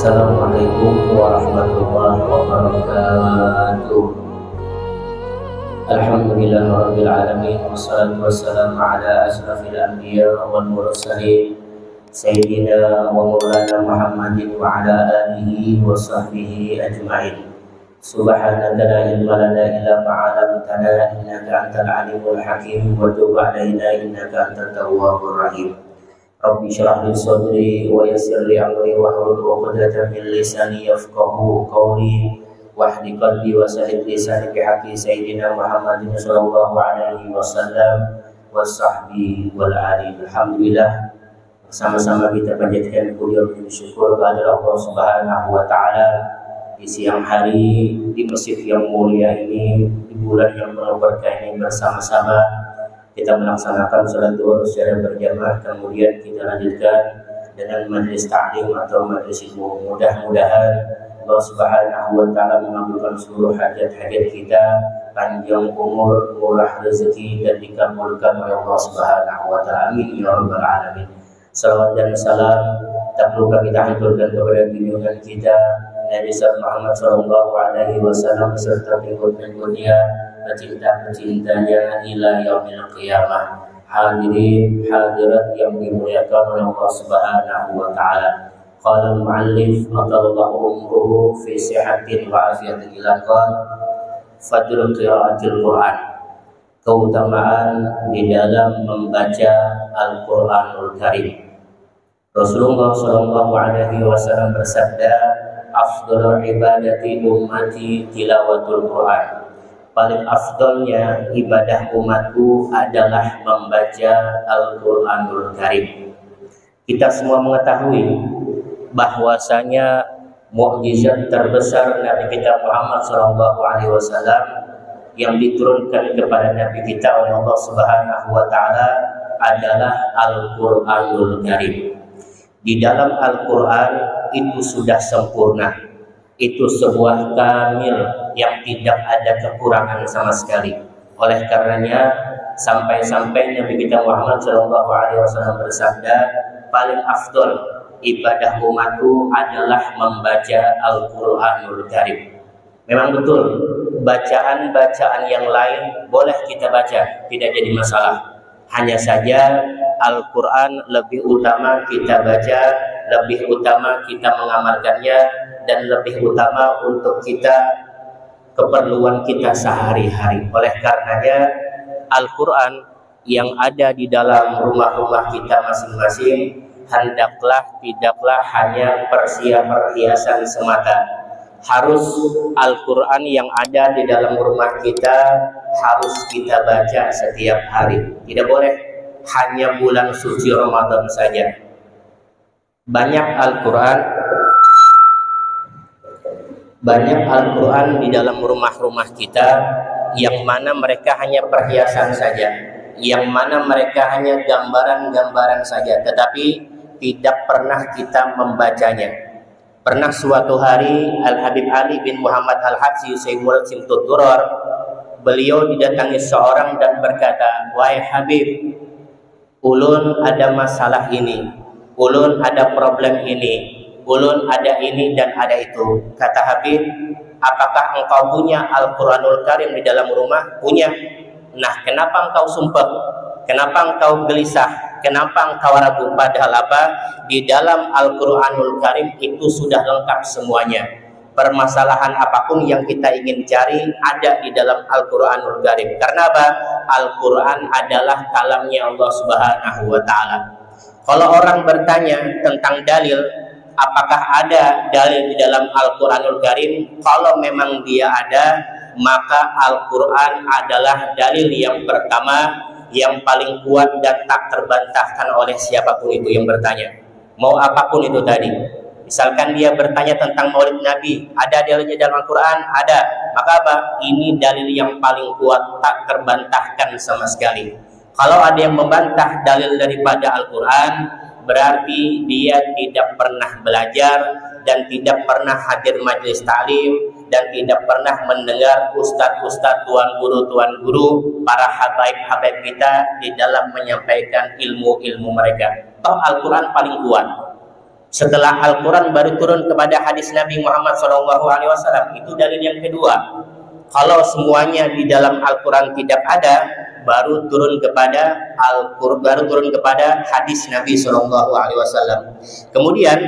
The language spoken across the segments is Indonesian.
Assalamualaikum warahmatullahi wabarakatuh. Alhamdulillahirabbil alamin, wassalatu wassalamu ala asyrafil anbiya wal mursalin sayyidina wa maulana Muhammadin wa ala alihi wa sahbihi ajma'in. Subhanaka la ilma lana illa ma 'allamtana innaka antal alimul hakim wa tub 'alaina innaka antat tawwabur rahim. Rabbi shrah li sadri wa yassir li amri wahlul 'uqdatam min lisani yafqahu qawli wahdi qalbi wa sahih lisani bi haqqi sayyidina Muhammadin sallallahu alaihi wasallam wa sahbihi wal ali. Alhamdulillah, bersama-sama kita panjatkan puji dan syukur kepada Allah Subhanahu wa taala di siang hari di masjid yang mulia ini, di bulan yang penuh berkah ini, bersama-sama kita melaksanakan salat zuhur secara berjamaah, kemudian kita lanjutkan dengan majelis ta'lim atau majelis ilmu. Mudah-mudahan Allah Subhanahu wa taala mengabulkan seluruh hajat-hajat kita, panjang umur, murah rezeki, dan dikabulkan oleh Allah Subhanahu wa taala. Amin ya rabbal alamin. Salawat dan salam tak perlu kita haturkan kepada junjungan kita Nabi Muhammad sallallahu alaihi wasallam beserta pengikut-pengikutnya, pecinta-pecintanya ila yaumil qiyamah. Hadirin hadirat yang dimuliakan oleh Allah Subhanahu wa taala. Qala al-muallif atallahu umruhu fi sihatin wa afiyatin ila qala fadlul qiraatil Qur'an. Keutamaan di dalam membaca Al-Qur'anul Karim. Rasulullah sallallahu alaihi wasallam bersabda, afdhalul ibadati ummati tilawatul Qur'an. Paling afdolnya ibadah umatku adalah membaca Al-Qur'anul Karim. Kita semua mengetahui bahwasanya mukjizat terbesar Nabi kita Muhammad SAW yang diturunkan kepada Nabi kita oleh Allah Subhanahu wa taala adalah Al-Qur'anul Karim. Di dalam Al-Qur'an itu sudah sempurna. Itu sebuah kamil yang tidak ada kekurangan sama sekali. Oleh karenanya sampai-sampai Nabi kita Muhammad SAW bersabda, paling afdol ibadah umatku adalah membaca Al-Qur'anul Karim. Memang betul, bacaan-bacaan yang lain boleh kita baca, tidak jadi masalah. Hanya saja Al-Quran lebih utama kita baca, lebih utama kita mengamalkannya, dan lebih utama untuk kita keperluan kita sehari-hari. Oleh karenanya Al-Quran yang ada di dalam rumah-rumah kita masing-masing tidaklah hanya perhiasan semata. Harus Al-Quran yang ada di dalam rumah kita harus kita baca setiap hari. Tidak boleh hanya bulan suci Ramadan saja. Banyak Al-Quran di dalam rumah-rumah kita yang mana mereka hanya perhiasan saja, yang mana mereka hanya gambaran-gambaran saja, tetapi tidak pernah kita membacanya. Pernah suatu hari Al-Habib Ali bin Muhammad Al-Habsyi Sayyidul Simtud Duror, beliau didatangi seorang dan berkata, wahai Habib, ulun ada masalah ini, ulun ada problem ini, ulun ada ini dan ada itu. Kata Habib, apakah engkau punya Al-Quranul Karim di dalam rumah? Punya. Nah, kenapa engkau sumpah? Kenapa engkau gelisah? Kenapa engkau ragu? Padahal apa? Di dalam Al-Quranul Karim itu sudah lengkap semuanya. Permasalahan apapun yang kita ingin cari ada di dalam Al-Quranul Karim. Karena apa? Al-Quran adalah kalamnya Allah Subhanahu wa ta'ala. Kalau orang bertanya tentang dalil, apakah ada dalil di dalam Al-Quranul Karim? Kalau memang dia ada, maka Al-Quran adalah dalil yang pertama, yang paling kuat dan tak terbantahkan oleh siapapun itu yang bertanya. Mau apapun itu tadi. Misalkan dia bertanya tentang Maulid Nabi, ada dalilnya dalam Al-Quran? Ada. Maka apa? Ini dalil yang paling kuat, tak terbantahkan sama sekali. Kalau ada yang membantah dalil daripada Al-Quran, berarti dia tidak pernah belajar dan tidak pernah hadir majelis ta'lim dan tidak pernah mendengar ustadz-ustadz, tuan guru, para habaib-habaib kita di dalam menyampaikan ilmu-ilmu mereka. Toh Al-Quran paling kuat. Setelah Al-Quran baru turun kepada hadis Nabi Muhammad SAW. Itu dalil yang kedua. Kalau semuanya di dalam Al-Quran tidak ada, baru turun kepada hadis Nabi SAW. Kemudian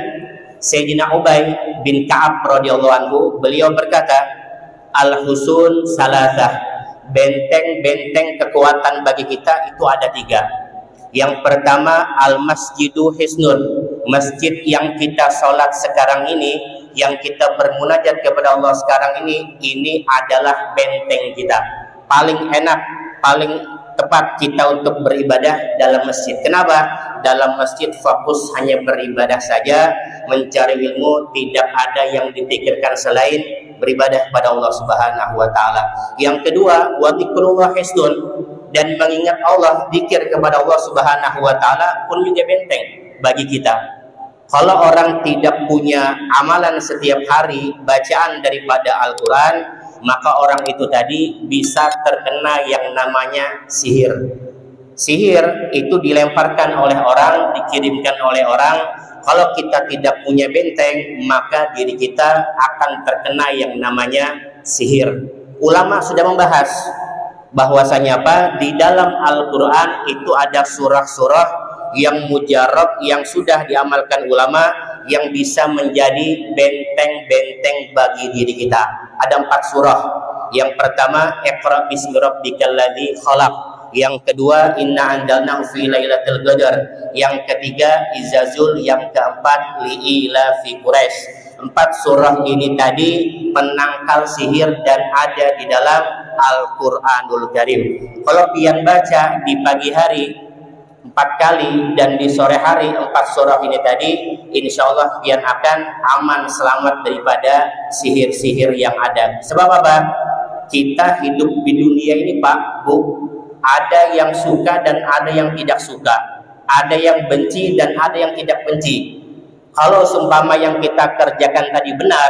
Sayyidina Ubay bin Ka'ab radhiyallahu anhu, beliau berkata, Al-Husun salasah, benteng-benteng kekuatan bagi kita itu ada 3. Yang pertama, Al-Masjidu Hisnun, masjid yang kita sholat sekarang ini, yang kita bermunajat kepada Allah sekarang ini adalah benteng kita. Paling enak, paling tepat kita untuk beribadah dalam masjid. Kenapa? Dalam masjid fokus hanya beribadah saja, mencari ilmu, tidak ada yang dipikirkan selain beribadah kepada Allah Subhanahu wa taala. Yang kedua, wa dzikrullah hisnun, dan mengingat Allah, zikir kepada Allah Subhanahu wa taala pun juga benteng bagi kita. Kalau orang tidak punya amalan setiap hari bacaan daripada Al-Quran, maka orang itu tadi bisa terkena yang namanya sihir. Sihir itu dilemparkan oleh orang, dikirimkan oleh orang. Kalau kita tidak punya benteng, maka diri kita akan terkena yang namanya sihir. Ulama sudah membahas bahwasanya apa? Di dalam Al-Quran itu ada surah-surah yang mujarab, yang sudah diamalkan ulama, yang bisa menjadi benteng-benteng bagi diri kita. Ada 4 surah. Yang pertama, Iqra bismi rabbikal ladzi khalaq. Yang kedua, Inna anzalnahu fi lailatul qadar. Yang ketiga, Izazul. Yang keempat, Li'ila fi Quraisy. 4 surah ini tadi penangkal sihir dan ada di dalam Al-Quranul Karim. Kalau pian baca di pagi hari 4 kali dan di sore hari 4 surah ini tadi, insya Allah pian akan aman, selamat daripada sihir-sihir yang ada. Sebab apa? Kita hidup di dunia ini Pak, Bu, ada yang suka dan ada yang tidak suka, ada yang benci dan ada yang tidak benci. Kalau seumpama yang kita kerjakan tadi benar,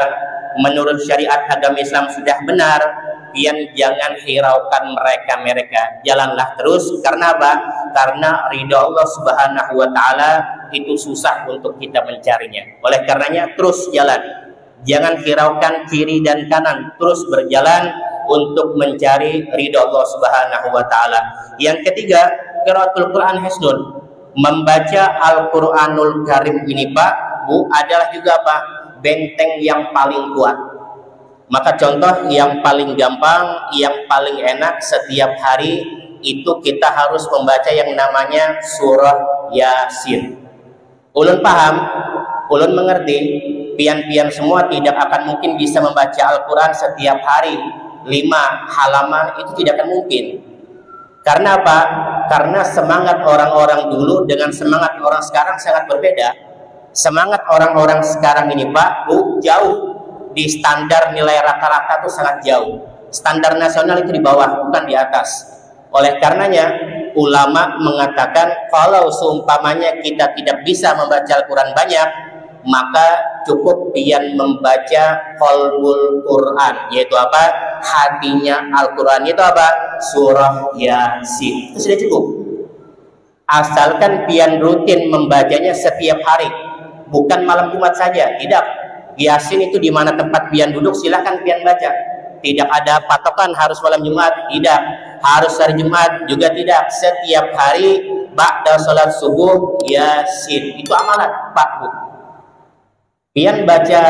menurut syariat agama Islam sudah benar, pian jangan hiraukan mereka. Jalanlah terus. Karena apa? Karena ridha Allah Subhanahu wa taala itu susah untuk kita mencarinya. Oleh karenanya terus jalan. Jangan hiraukan kiri dan kanan, terus berjalan untuk mencari ridha Allah Subhanahu wa taala. Yang ketiga, qiraatul Quran hisnun. Membaca Al-Qur'anul Karim ini Pak, Bu, adalah juga apa? Benteng yang paling kuat. Maka contoh yang paling gampang, yang paling enak setiap hari itu kita harus membaca yang namanya surah Yasin. Ulun paham, ulun mengerti, pian-pian semua tidak akan mungkin bisa membaca Al-Quran setiap hari 5 halaman, itu tidak akan mungkin. Karena apa? Karena semangat orang-orang dulu dengan semangat orang sekarang sangat berbeda. Semangat orang-orang sekarang ini Pak, Bu, jauh. Di standar nilai rata-rata itu sangat jauh. Standar nasional itu di bawah, bukan di atas. Oleh karenanya, ulama mengatakan kalau seumpamanya kita tidak bisa membaca Al-Quran banyak, maka cukup pian membaca qalbul Quran, yaitu apa? Hatinya Al-Quran, itu apa? Surah Yasin. Itu sudah cukup. Asalkan pian rutin membacanya setiap hari, bukan malam Jumat saja, tidak. Yasin itu di mana tempat pian duduk, silahkan pian baca. Tidak ada patokan harus malam Jumat, tidak. Harus hari Jumat juga tidak. Setiap hari ba'da salat subuh Yasin. Itu amalan Pak, Bu. Pian baca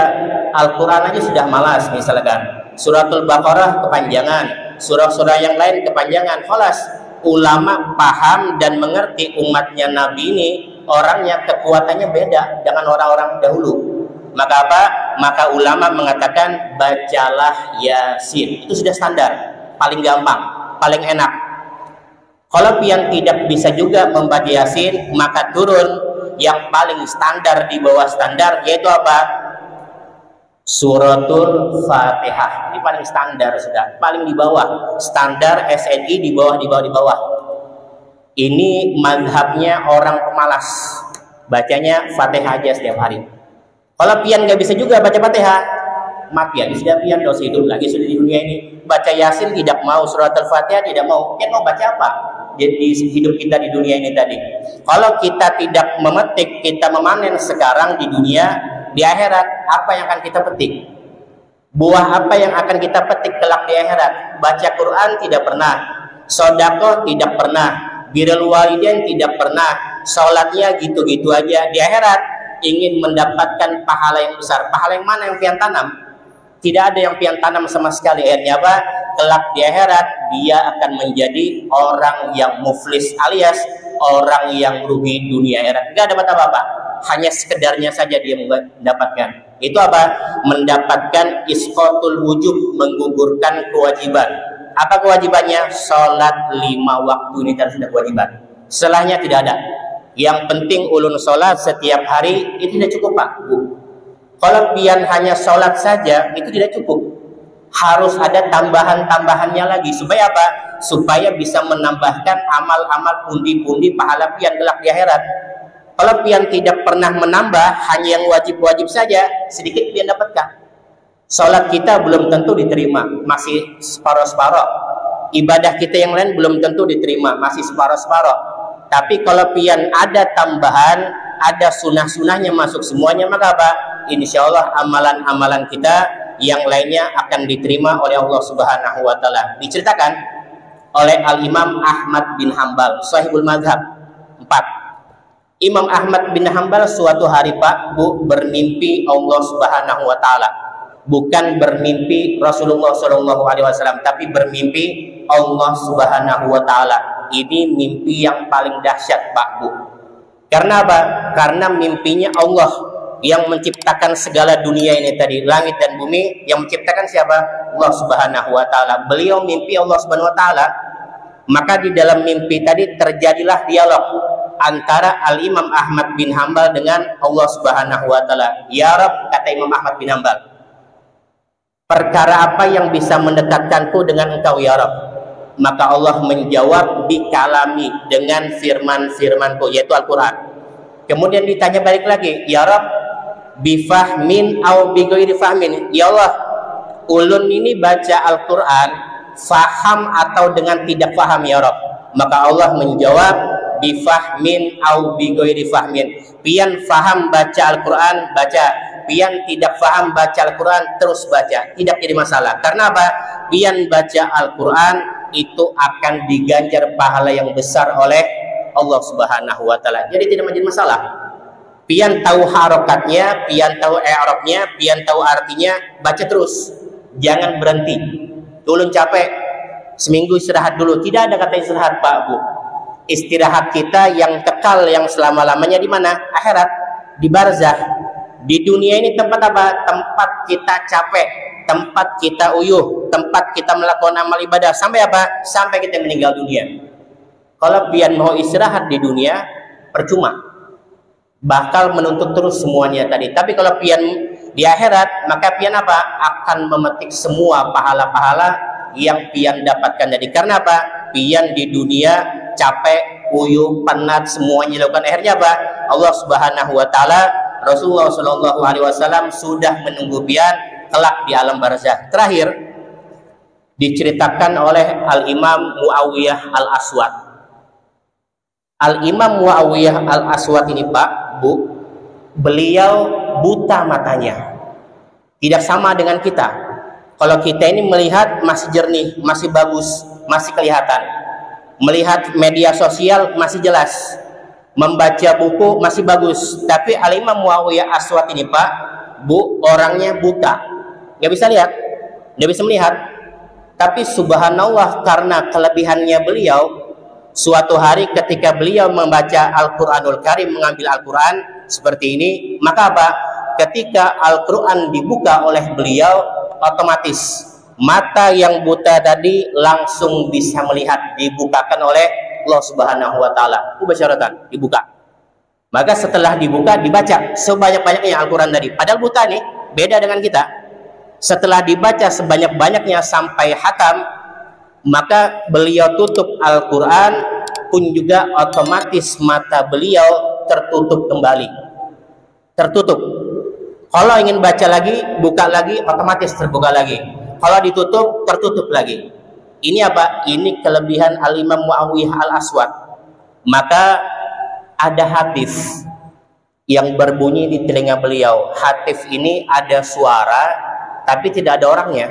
Al-Quran aja sudah malas, misalkan Suratul Baqarah kepanjangan, surah-surah yang lain kepanjangan. Kholas, ulama paham dan mengerti umatnya Nabi ini orangnya kekuatannya beda dengan orang-orang dahulu. Maka apa? Maka ulama mengatakan bacalah Yasin. Itu sudah standar, paling gampang, paling enak. Kalau pian tidak bisa juga membaca Yasin, maka turun yang paling standar di bawah standar, yaitu apa? Suratul Fatihah. Ini paling standar sudah, paling di bawah standar SNI, di bawah. Ini mazhabnya orang pemalas, bacanya Fatihah aja setiap hari. Kalau pian nggak bisa juga baca Fatihah, mati ya, sudah pian dosa hidup lagi sudah di dunia ini. Baca Yasin tidak mau, surat Al-Fatihah tidak mau. Pian mau baca apa? di hidup kita di dunia ini tadi. Kalau kita tidak memetik, kita memanen sekarang di dunia, di akhirat apa yang akan kita petik? Buah apa yang akan kita petik kelak di akhirat? Baca Quran tidak pernah, sedekah tidak pernah, birrul walidain tidak pernah, salatnya gitu-gitu aja. Di akhirat ingin mendapatkan pahala yang besar. Pahala yang mana yang pian tanam? Tidak ada yang pian tanam sama sekali. Akhirnya apa? Kelak di akhirat dia akan menjadi orang yang muflis, alias orang yang rugi dunia akhirat. Tidak dapat apa-apa, hanya sekedarnya saja dia mendapatkan. Itu apa? Mendapatkan isqatul wujub, menggugurkan kewajiban. Apa kewajibannya? Sholat 5 waktu ini sudah kewajiban. Setelahnya tidak ada. Yang penting ulun sholat setiap hari, itu tidak cukup Pak Bu. Kalau pian hanya sholat saja itu tidak cukup, harus ada tambahan-tambahannya lagi. Supaya apa? Supaya bisa menambahkan amal-amal pundi-pundi pahala pian kelak di akhirat. Kalau pian tidak pernah menambah, hanya yang wajib-wajib saja, sedikit pian dapatkan. Sholat kita belum tentu diterima, masih separoh-separoh. Ibadah kita yang lain belum tentu diterima, masih separoh-separoh. Tapi kalau pian ada tambahan, ada sunah-sunahnya masuk semuanya, maka apa? Insya Allah amalan-amalan kita yang lainnya akan diterima oleh Allah Subhanahu wa Ta'ala. Diceritakan oleh Al-Imam Ahmad bin Hanbal, Sahibul Madhab 4. Imam Ahmad bin Hanbal suatu hari Pak Bu bermimpi Allah Subhanahu wa Ta'ala. Bukan bermimpi Rasulullah SAW, tapi bermimpi Allah Subhanahu wa Ta'ala. Ini mimpi yang paling dahsyat Pak Bu. Karena apa? Karena mimpinya Allah yang menciptakan segala dunia ini tadi, langit dan bumi. Yang menciptakan siapa? Allah Subhanahu wa Ta'ala. Beliau mimpi Allah Subhanahu wa Ta'ala. Maka di dalam mimpi tadi terjadilah dialog antara Al-Imam Ahmad bin Hanbal dengan Allah Subhanahu wa Ta'ala. Ya Rabb, kata Imam Ahmad bin Hanbal, perkara apa yang bisa mendekatkanku dengan engkau ya Rabb? Maka Allah menjawab bikalami, dengan firman-firmanku, yaitu Al-Quran. Kemudian ditanya balik lagi, ya Rabb, bifahmin au bighairi fahmin? Ya Allah, ulun ini baca Al-Quran faham atau dengan tidak faham ya Rabb? Maka Allah menjawab bifahmin au bighairi fahmin. Pian faham baca Al-Quran, baca. Pian tidak faham baca Al-Quran, terus baca. Tidak jadi masalah. Karena apa? Pian baca Al-Quran itu akan diganjar pahala yang besar oleh Allah Subhanahu wa Ta'ala. Jadi tidak menjadi masalah. Pian tahu harokatnya, pian tahu i'rabnya, pian tahu artinya, baca terus. Jangan berhenti. Ulun capek, seminggu istirahat dulu. Tidak ada kata istirahat Pak Bu. Istirahat kita yang kekal, yang selama-lamanya di mana? Akhirat, di barzah. Di dunia ini tempat apa? Tempat kita capek, tempat kita uyuh, tempat kita melakukan amal ibadah. Sampai apa? Sampai kita meninggal dunia. Kalau pian mau istirahat di dunia, percuma. Bakal menuntut terus semuanya tadi. Tapi kalau pian di akhirat, maka pian apa? Akan memetik semua pahala-pahala yang pian dapatkan tadi. Karena apa? Pian di dunia capek, uyuh, penat, semuanya dilakukan. Akhirnya apa? Allah Subhanahu wa Ta'ala, Rasulullah SAW sudah menunggu pian kelak di alam barzah. Terakhir diceritakan oleh Al-Imam Muawiyah Al-Aswad. Al-Imam Muawiyah Al-Aswad ini Pak Bu, beliau buta matanya. Tidak sama dengan kita. Kalau kita ini melihat masih jernih, masih bagus, masih kelihatan. Melihat media sosial masih jelas. Membaca buku masih bagus. Tapi Al-Imam Muawiyah Aswad ini Pak Bu, orangnya buta, nggak bisa lihat, nggak bisa melihat. Tapi subhanallah, karena kelebihannya beliau, suatu hari ketika beliau membaca Al-Quranul Karim, mengambil Al-Quran seperti ini, maka apa? Ketika Al-Quran dibuka oleh beliau, otomatis mata yang buta tadi langsung bisa melihat, dibukakan oleh Allah Subhanahu wa Ta'ala. Mubasyaratan dibuka. Maka setelah dibuka, dibaca sebanyak-banyaknya Al-Quran tadi. Padahal buta nih, beda dengan kita. Setelah dibaca sebanyak-banyaknya sampai hatam, maka beliau tutup Al-Quran pun juga otomatis mata beliau tertutup kembali. Tertutup. Kalau ingin baca lagi, buka lagi, otomatis terbuka lagi. Kalau ditutup, tertutup lagi. Ini apa? Ini kelebihan Al-Imam Muawiyah Al-Aswad. Maka ada hatif yang berbunyi di telinga beliau. Hatif ini ada suara tapi tidak ada orangnya.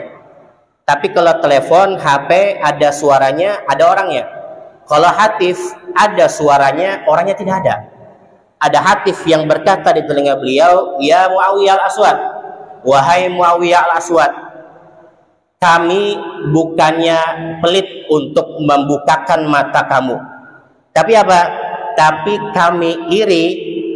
Tapi kalau telepon, HP ada suaranya, ada orangnya. Kalau hatif ada suaranya, orangnya tidak ada. Ada hatif yang berkata di telinga beliau, "Ya Muawiyah Al-Aswad, wahai Muawiyah Al-Aswad, kami bukannya pelit untuk membukakan mata kamu. Tapi apa? Tapi kami iri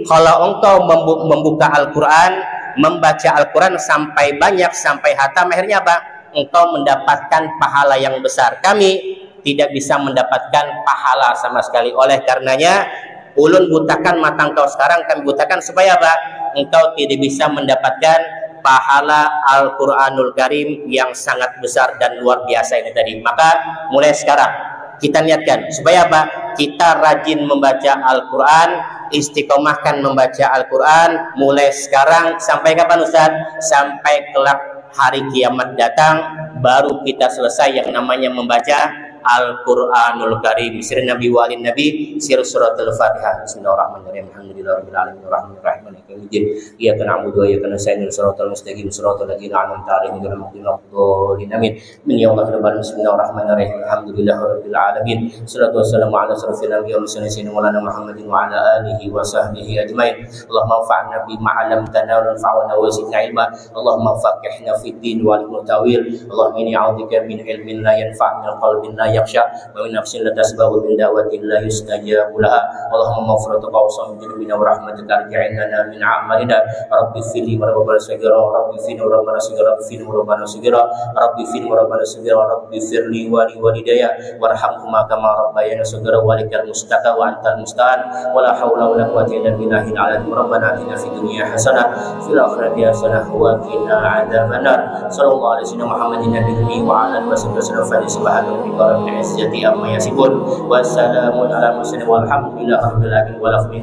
kalau engkau membuka Al-Quran, membaca Al-Quran sampai banyak, sampai hatam, akhirnya apa? Engkau mendapatkan pahala yang besar. Kami tidak bisa mendapatkan pahala sama sekali. Oleh karenanya, ulun butakan mata engkau sekarang, kami butakan supaya apa? Engkau tidak bisa mendapatkan pahala Al-Quranul Karim yang sangat besar dan luar biasa ini tadi. Maka mulai sekarang kita niatkan supaya apa? Kita rajin membaca Al-Quran, istiqomahkan membaca Al-Quran mulai sekarang sampai kapan Ustaz? Sampai kelak hari kiamat datang baru kita selesai yang namanya membaca Al-Quranul Karim. Sir Nabi walin Nabi, sir suratul Fatihah. Bismillahirrahmanirrahim. Alhamdulillahirabbil alamin arrahmanirrahim maliki yaumiddin. Iyyaka na'budu wa iyyaka nasta'in siratal mustaqim siratal ladzina an'amta alaihim ghairil maghdubi 'alaihim. Amin. Min yawmil bismillahirrahmanirrahim. Alhamdulillahirabbil alamin. Shalatu wassalamu ala asrofil anbiya'i wal mursalin maulana Muhammadin wa ala alihi wa sahbihi ajmain. Allahumma anfa'na bima 'allamtana wa anfa'na wa zidna ilma. Allahumma faqihna fid din wal tawil. Allahumma inni a'udzubika min ilmin la yanfa' min qalbin la yakhsha wa min nafsin la tasbahu min da'watin la yustajabu laha. Allahumma maghfiratuka awsam bina wa rahmatika arji'na min a'malina. Rabbi fili wa rabbana sagira, Rabbi fili wa rabbana sagira, Rabbi fili wa rabbana sagira, Rabbi fili wa rabbana sagira, Rabbi firli wa li walidayya warhamhuma kama rabbayana sagira walikal mustaka wa antal musta'an wa la haula wa la quwwata illa billahil aliyyil azim. Rabbana atina fid dunya hasanah fil akhirati hasanah wa qina adzabannar. Sallallahu alaihi wasallam Muhammadin nabiyyi wa ala alihi wasallam fa subhanallahi izzati amma yasifun wa salamun ala mursalin walhamdulillahi rabbil alamin.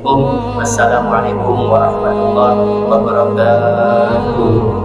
Wassalamualaikum warahmatullahi wabarakatuh.